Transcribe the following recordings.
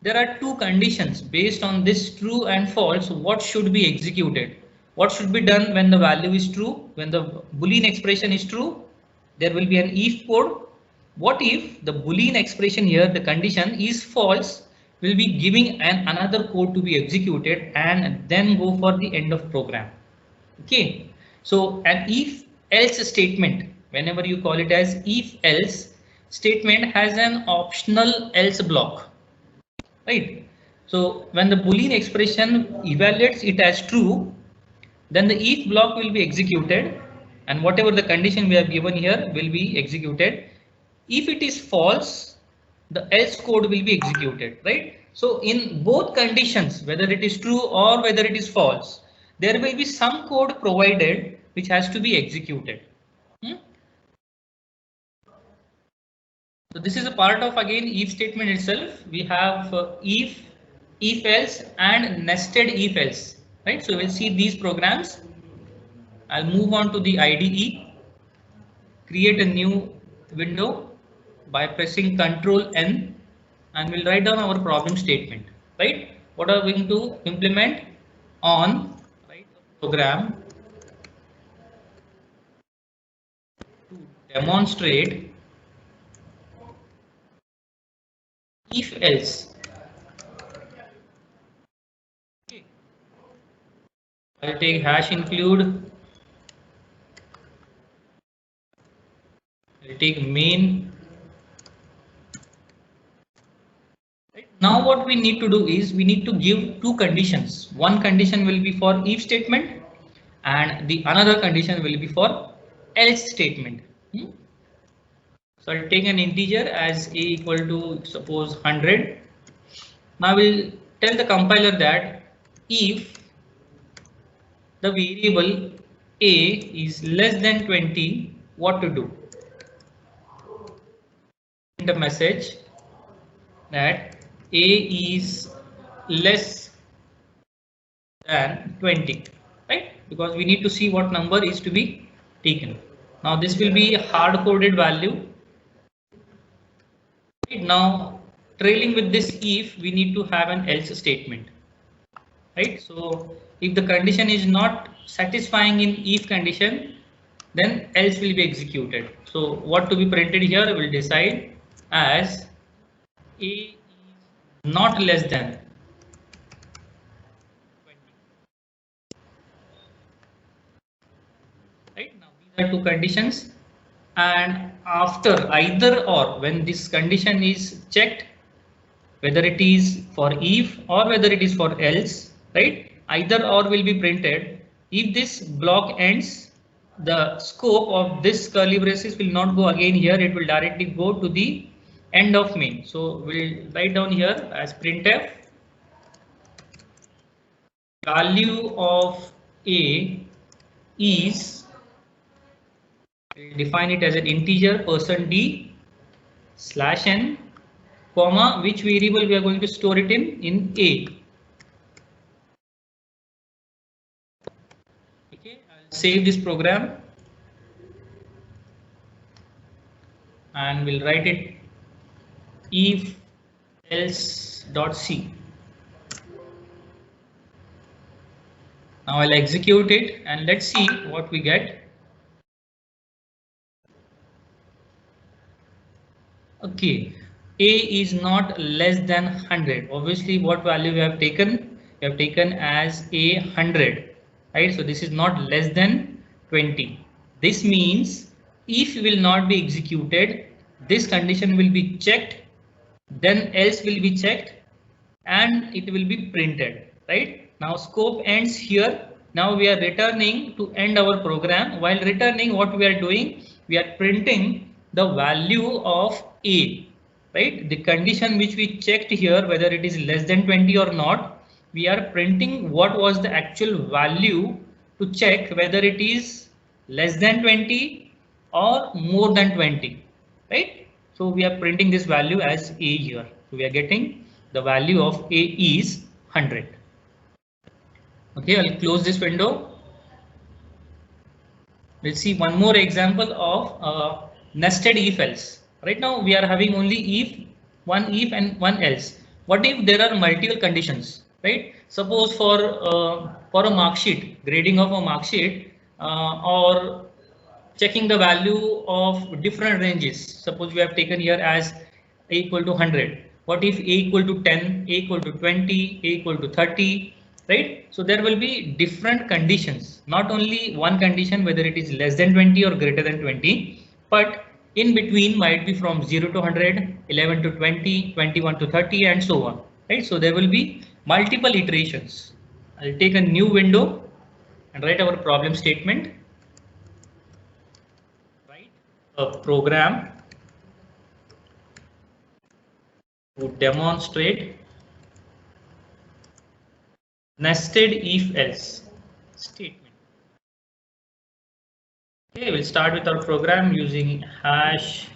there are two conditions based on this true and false. What should be executed? What should be done when the value is true? When the Boolean expression is true, there will be an if code. What if the Boolean expression here, the condition is false, will be giving another code to be executed and then go for the end of program. Okay, so an if else statement, whenever you call it as if else statement, has an optional else block, right? So when the Boolean expression evaluates it as true, then the if block will be executed and whatever the condition we have given here will be executed. If it is false, the else code will be executed, right? So in both conditions, whether it is true or whether it is false, there will be some code provided which has to be executed. So this is a part of again if statement itself. We have if else and nested if else, right? So we'll see these programs. I'll move on to the IDE, create a new window by pressing Ctrl N, and we'll write down our problem statement, right? What are we going to implement? On write a program to demonstrate if else. Okay. I'll take hash include. I'll take main. Right. Now what we need to do is we need to give two conditions. One condition will be for if statement and the another condition will be for else statement. So I'll take an integer as a equal to suppose 100. Now we'll tell the compiler that if the variable a is less than 20, what to do? The message that a is less than 20, right? Because we need to see what number is to be taken. Now this will be a hard coded value. Now trailing with this if, we need to have an else statement, right? So if the condition is not satisfying in if condition, then else will be executed. So what to be printed here will decide as a is not less than 20. Right, now these are two conditions, and after either or, when this condition is checked, whether it is for if or whether it is for else, right, either or will be printed. If this block ends, the scope of this curly braces will not go again here, it will directly go to the end of main. So we'll write down here as printf value of a is, we'll define it as an integer %d /n, comma, which variable we are going to store it in a. Okay, I'll save this program and we'll write it if else.c. Now I'll execute it and let's see what we get. Okay, a is not less than 100. Obviously, what value we have taken? We have taken as a 100, right? So this is not less than 20. This means if will not be executed, this condition will be checked, then else will be checked, and it will be printed, right? Now scope ends here. Now we are returning to end our program. While returning, what we are doing? We are printing the value of a, right? The condition which we checked here, whether it is less than 20 or not, we are printing what was the actual value to check whether it is less than 20 or more than 20, right? So we are printing this value as a here. So we are getting the value of a is 100. Okay, I'll close this window. We'll see one more example of nested if else. Right now we are having only if, one if and one else. what if there are multiple conditions, right? Suppose for a mark sheet, grading of a mark sheet, or checking the value of different ranges. Suppose we have taken here as a equal to 100. What if a equal to 10, a equal to 20, a equal to 30, right? So there will be different conditions, not only one condition, whether it is less than 20 or greater than 20, but in between might be from 0 to 100, 11 to 20, 21 to 30, and so on, right? So there will be multiple iterations. I'll take a new window and write our problem statement. Write a program to demonstrate nested if else statement. Okay, we'll start with our program using hash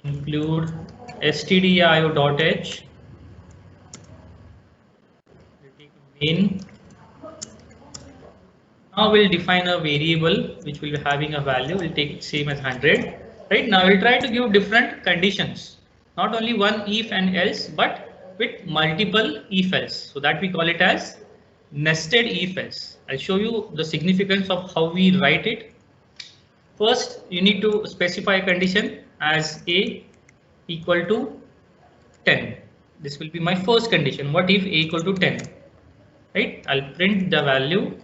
include stdio.h. We'll take main. Now we'll define a variable which will be having a value. We'll take it same as 100. Right now we'll try to give different conditions, not only one if and else, but with multiple if else. So that we call it as nested if else. I'll show you the significance of how we write it. First, you need to specify a condition as a equal to 10. This will be my first condition. What if a equal to 10? Right? I'll print the value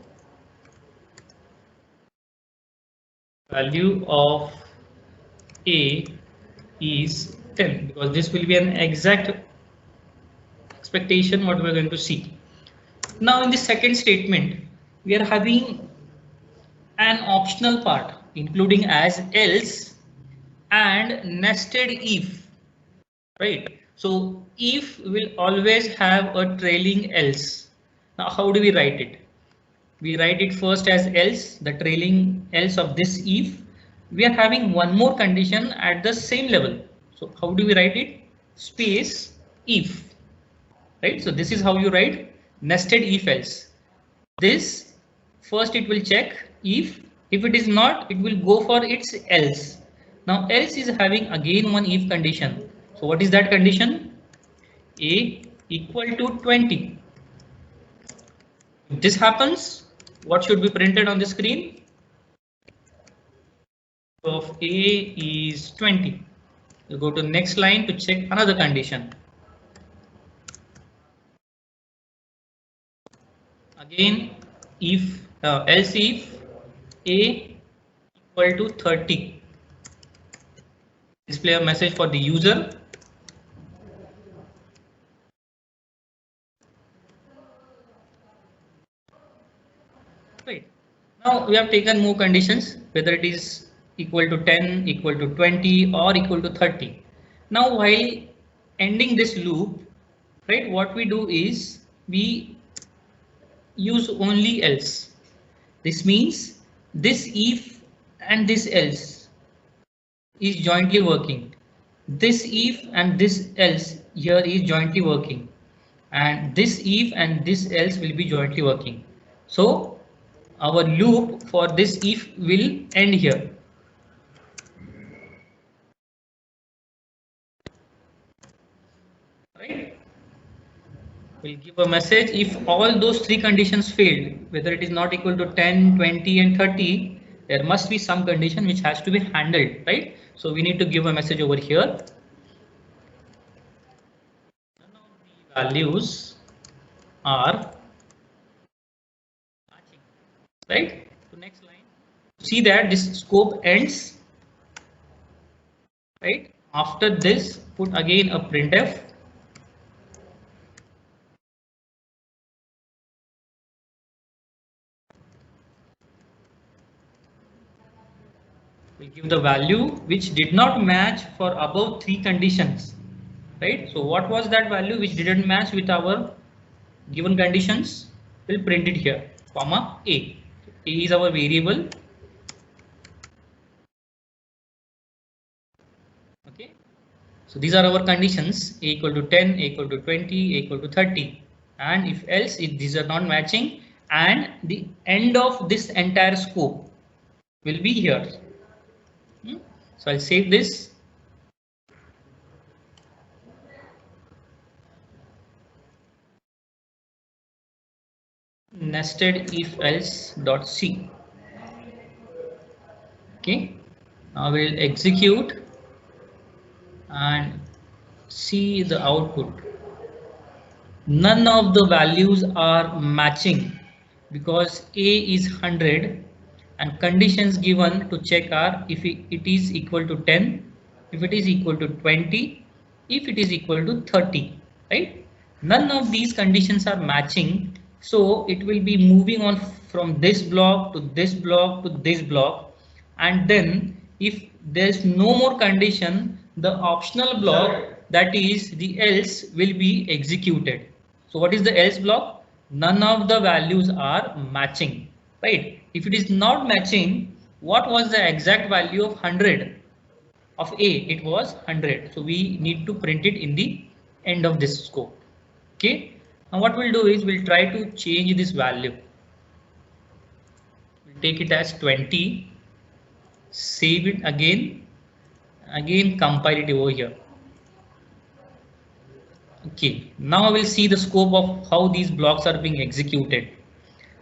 of a is 10, because this will be an exact expectation what we're going to see. Now in the second statement, we are having an optional part including as else and nested if, right? So if will always have a trailing else. Now how do we write it? We write it first as else, the trailing else of this if. We are having one more condition at the same level. So how do we write it? Space if, right? So this is how you write nested if else. This first it will check if it is not, it will go for its else. Now else is having again one if condition. So what is that condition? A equal to 20. If this happens, what should be printed on the screen? Of A is 20. You go to next line to check another condition. Again, if else if A equal to 30. Display a message for the user. Right. Now we have taken more conditions, whether it is equal to 10, equal to 20, or equal to 30. Now while ending this loop, right, what we do is we use only else. This means this if and this else is jointly working. This if and this else here is jointly working, and this if and this else will be jointly working. So our loop for this if will end here. Right? We'll give a message if all those three conditions failed, whether it is not equal to 10, 20, and 30, there must be some condition which has to be handled, right? So we need to give a message over here. None of the values are matching, right? So next line, see that this scope ends, right? After this, put again a printf. We give the value which did not match for above three conditions, right? So what was that value which didn't match with our given conditions? We'll print it here, comma a. A is our variable. Okay, so these are our conditions: a equal to 10, a equal to 20, a equal to 30, and if else, if these are not matching, and the end of this entire scope will be here. So I'll save this. nested if else dot c. Okay, now we'll execute and see the output. None of the values are matching because a is 100 and conditions given to check are if it is equal to 10, if it is equal to 20, if it is equal to 30, right? None of these conditions are matching, so it will be moving on from this block to this block to this block, and then if there's no more condition, the optional block, that is the else, will be executed. So what is the else block? None of the values are matching, right? If it is not matching, what was the exact value of 100 of A? It was 100. So we need to print it in the end of this scope. Okay. Now what we'll do is we'll try to change this value. We'll take it as 20, save it again compile it over here. Okay, now we'll see the scope of how these blocks are being executed.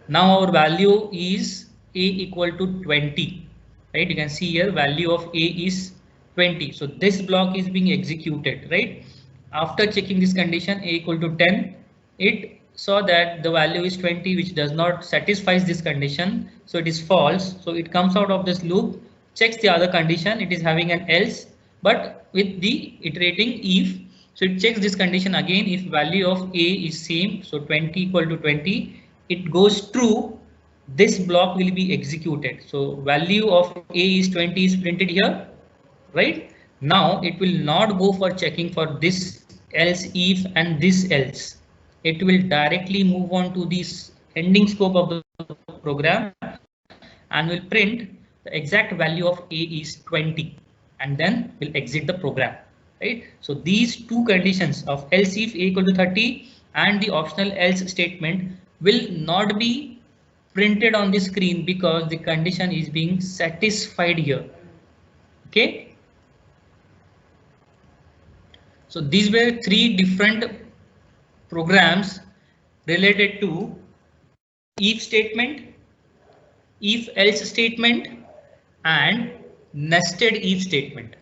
Now our value is a equal to 20, right? You can see here value of a is 20. So this block is being executed, right? After checking this condition a equal to 10, it saw that the value is 20, which does not satisfies this condition. So it is false. So it comes out of this loop, checks the other condition. It is having an else, but with the iterating if. So it checks this condition again. If value of a is same, so 20 equal to 20, it goes true, this block will be executed. So value of a is 20 is printed here, right? Now it will not go for checking for this else if and this else. It will directly move on to this ending scope of the program and will print the exact value of a is 20 and then will exit the program, right? So these two conditions of else if a equal to 30 and the optional else statement will not be printed on the screen because the condition is being satisfied here. Okay, so these were three different programs related to if statement, if else statement and nested if statement.